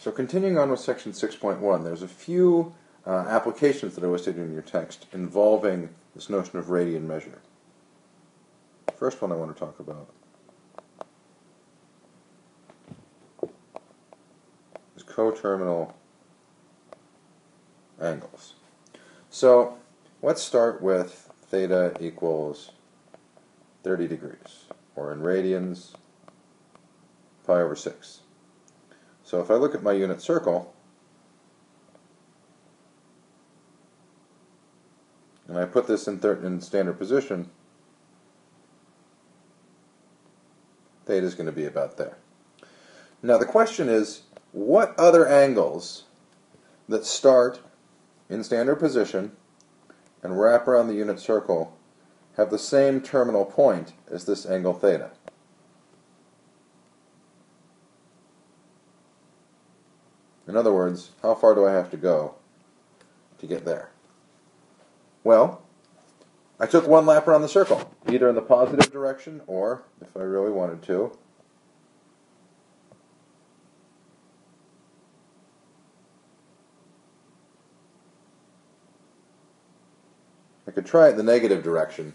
So continuing on with section 6.1, there's a few applications that are listed in your text involving this notion of radian measure. First one I want to talk about is coterminal angles. So let's start with theta equals 30 degrees, or in radians, pi over 6. So if I look at my unit circle, and I put this in standard position, theta is going to be about there. Now the question is, what other angles that start in standard position and wrap around the unit circle have the same terminal point as this angle theta? In other words, how far do I have to go to get there? Well, I took one lap around the circle, either in the positive direction or, if I really wanted to, I could try it the negative direction,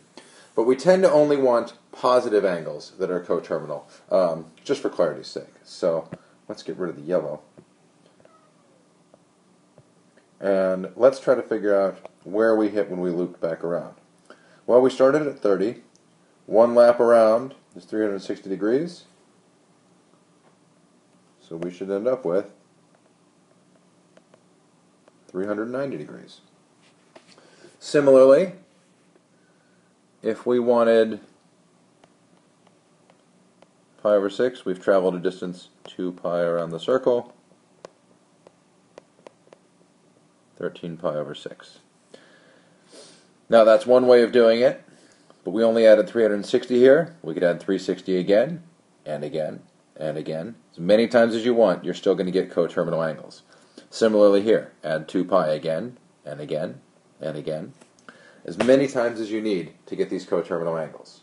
but we tend to only want positive angles that are coterminal, just for clarity's sake. So let's get rid of the yellow. And let's try to figure out where we hit when we looped back around. Well, we started at 30. One lap around is 360 degrees. So we should end up with 390 degrees. Similarly, if we wanted pi over 6, we've traveled a distance 2 pi around the circle, 13 pi over 6. Now that's one way of doing it, but we only added 360 here. We could add 360 again, and again, and again. As many times as you want, you're still going to get coterminal angles. Similarly here, add 2 pi again, and again, and again. As many times as you need to get these coterminal angles.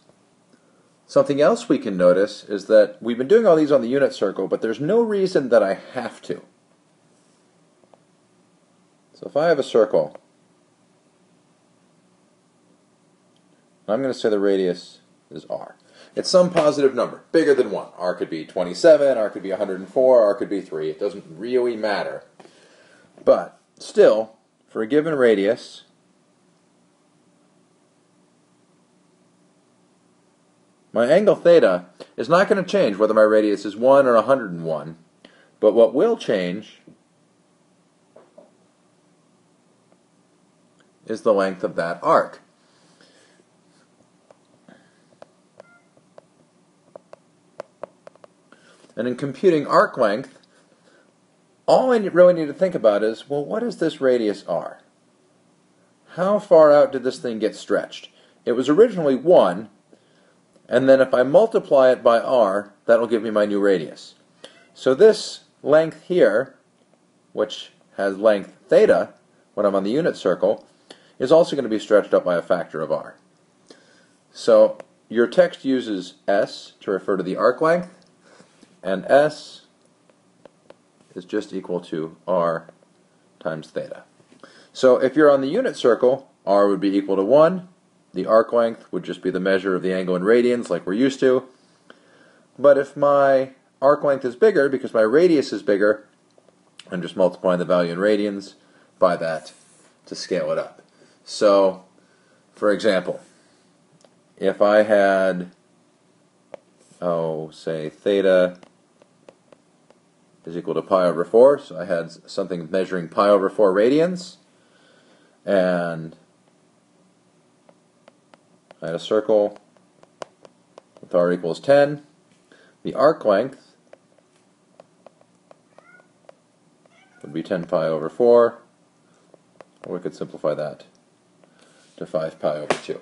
Something else we can notice is that we've been doing all these on the unit circle, but there's no reason that I have to. So if I have a circle, I'm going to say the radius is r. It's some positive number, bigger than 1. R could be 27, R could be 104, R could be 3. It doesn't really matter. But still, for a given radius, my angle theta is not going to change whether my radius is 1 or 101, but what will change is the length of that arc. And in computing arc length, all I really need to think about is, well, what is this radius r? How far out did this thing get stretched? It was originally 1, and then if I multiply it by r, that'll give me my new radius. So this length here, which has length theta when I'm on the unit circle, is also going to be stretched up by a factor of r. So your text uses s to refer to the arc length, and s is just equal to r times theta. So if you're on the unit circle, r would be equal to 1. The arc length would just be the measure of the angle in radians like we're used to. But if my arc length is bigger, because my radius is bigger, I'm just multiplying the value in radians by that to scale it up. So, for example, if I had, say theta is equal to pi over 4, so I had something measuring pi over 4 radians, and I had a circle with r equals 10. The arc length would be 10 pi over 4, or we could simplify that to 5 pi over 2.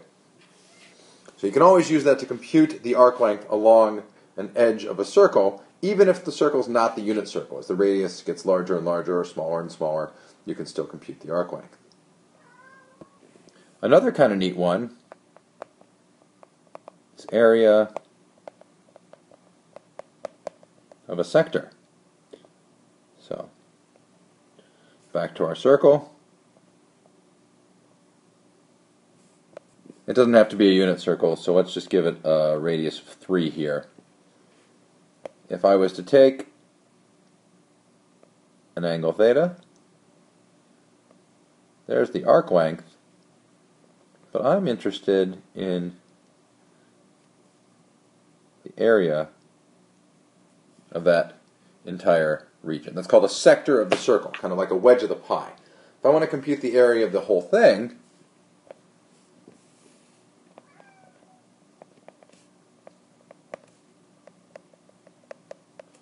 So you can always use that to compute the arc length along an edge of a circle, even if the circle is not the unit circle. As the radius gets larger and larger or smaller and smaller, you can still compute the arc length. Another kind of neat one is area of a sector. So, back to our circle. It doesn't have to be a unit circle, so let's just give it a radius of 3 here. If I was to take an angle theta, there's the arc length, but I'm interested in the area of that entire region. That's called a sector of the circle, kind of like a wedge of the pie. If I want to compute the area of the whole thing,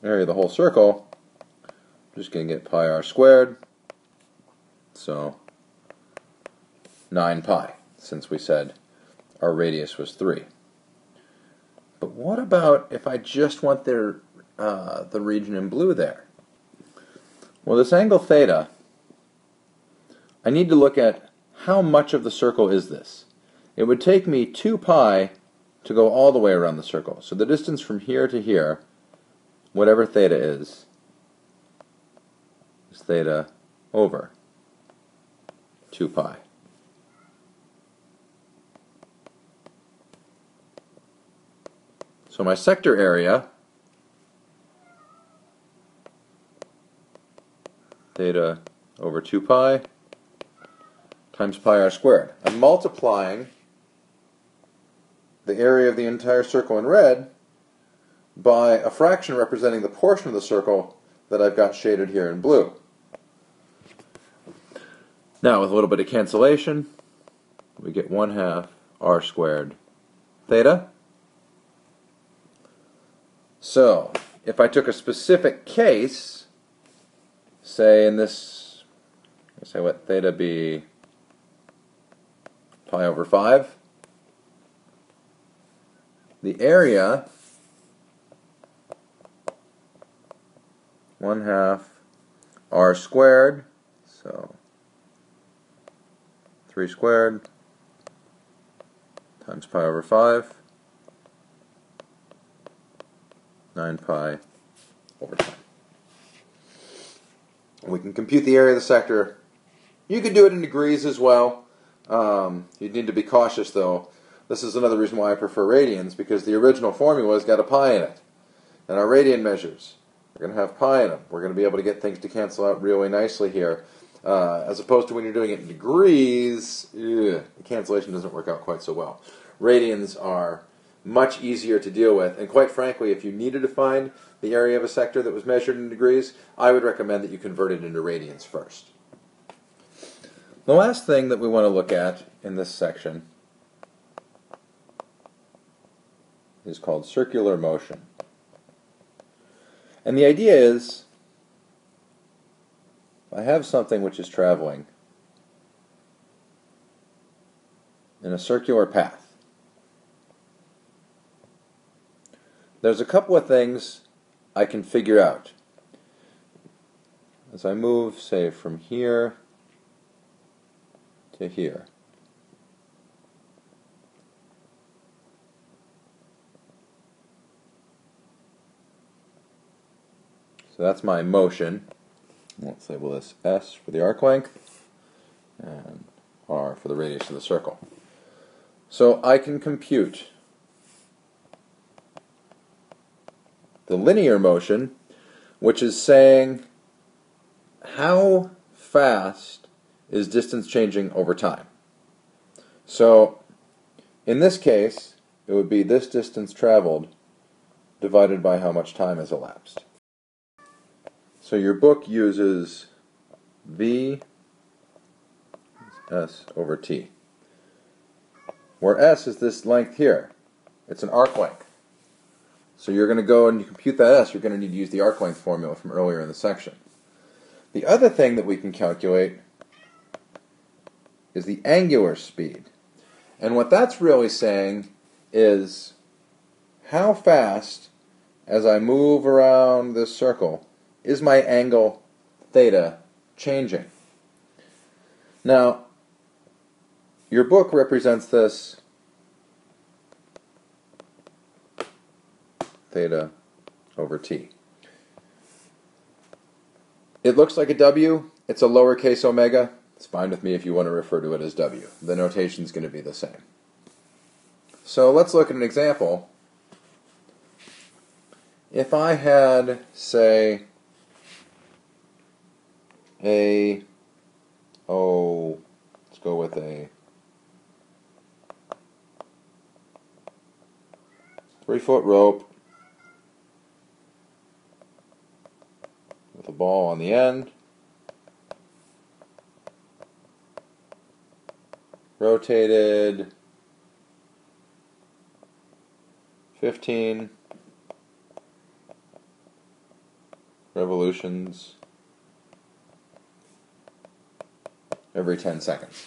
area of the whole circle, I'm just going to get pi r squared, so 9 pi, since we said our radius was 3. But what about if I just want the region in blue there? Well, this angle theta, I need to look at how much of the circle is this. It would take me 2 pi to go all the way around the circle. So the distance from here to here, whatever theta is theta over 2 pi. So my sector area, theta over 2 pi times pi r squared. I'm multiplying the area of the entire circle in red by a fraction representing the portion of the circle that I've got shaded here in blue. Now, with a little bit of cancellation, we get 1/2 r squared theta. So, if I took a specific case, say in this, let's say let theta be pi over 5, the area 1/2 r squared, so 3 squared times pi over 5, 9 pi over 10. We can compute the area of the sector. You could do it in degrees as well. You need to be cautious though. This is another reason why I prefer radians, because the original formula has got a pi in it. And our radian measures are going to have pi in them. We're going to be able to get things to cancel out really nicely here. As opposed to when you're doing it in degrees, the cancellation doesn't work out quite so well. Radians are much easier to deal with, and quite frankly, if you needed to find the area of a sector that was measured in degrees, I would recommend that you convert it into radians first. The last thing that we want to look at in this section is called circular motion. And the idea is, I have something which is traveling in a circular path. There's a couple of things I can figure out. As I move, say, from here to here. So that's my motion. Let's label this S for the arc length and R for the radius of the circle. So I can compute the linear motion, which is saying how fast is distance changing over time. So in this case, it would be this distance traveled divided by how much time has elapsed. So your book uses V S over T, where S is this length here. It's an arc length. So you're going to go and you compute that S, you're going to need to use the arc length formula from earlier in the section. The other thing that we can calculate is the angular speed. And what that's really saying is how fast, as I move around this circle, is my angle theta changing? Now, your book represents this theta over t. It looks like a W. It's a lowercase omega. It's fine with me if you want to refer to it as W. The notation's going to be the same. So let's look at an example. If I had, say, let's go with a 3-foot rope with a ball on the end, rotated 15 revolutions every 10 seconds.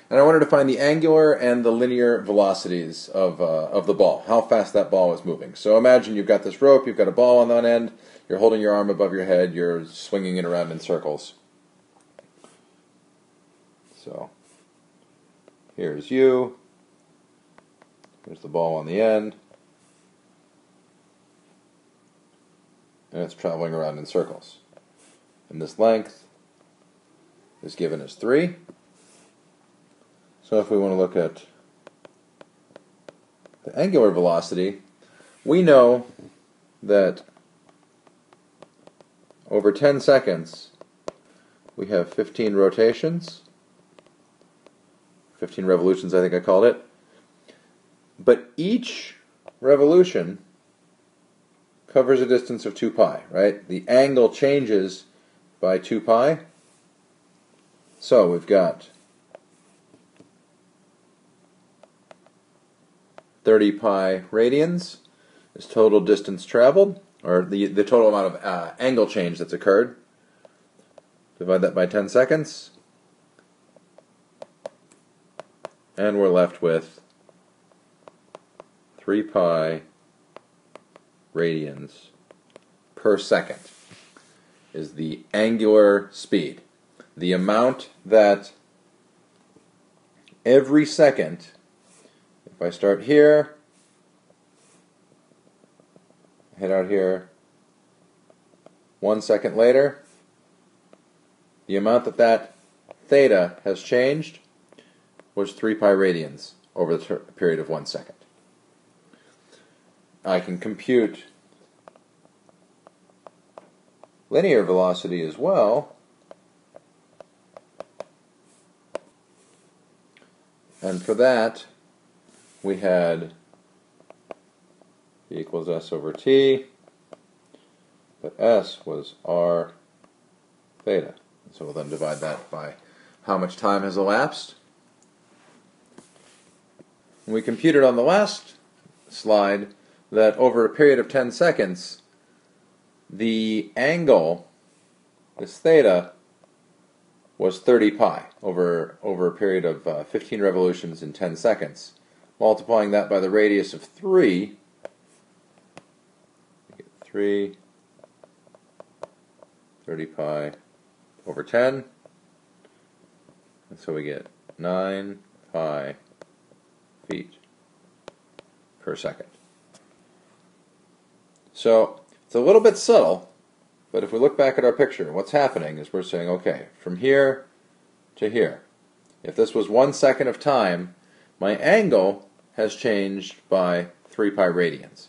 And I wanted to find the angular and the linear velocities of the ball, how fast that ball is moving. So imagine you've got this rope, you've got a ball on one end, you're holding your arm above your head, you're swinging it around in circles. So here's you, here's the ball on the end, and it's traveling around in circles. And this length is given as 3. So if we want to look at the angular velocity, we know that over 10 seconds we have 15 rotations, 15 revolutions I think I called it, but each revolution covers a distance of 2 pi, right? The angle changes by 2 pi, so we've got 30 pi radians is total distance traveled, or the total amount of angle change that's occurred. Divide that by 10 seconds, and we're left with 3 pi radians per second is the angular speed. The amount that every second, if I start here, head out here, 1 second later, the amount that theta has changed was 3 pi radians over the period of 1 second. I can compute linear velocity as well, and for that we had V equals S over T, but S was R theta. So we'll then divide that by how much time has elapsed. And we computed on the last slide that over a period of 10 seconds, the angle, this theta, was 30 pi over a period of 15 revolutions in 10 seconds. Multiplying that by the radius of 3, you get 30 pi over 10, and so we get 9 pi feet per second. So it's a little bit subtle, but if we look back at our picture, what's happening is we're saying, okay, from here to here, if this was 1 second of time, my angle has changed by 3 pi radians.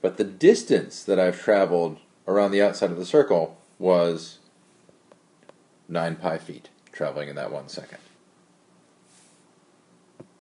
But the distance that I've traveled around the outside of the circle was 9 pi feet, traveling in that 1 second.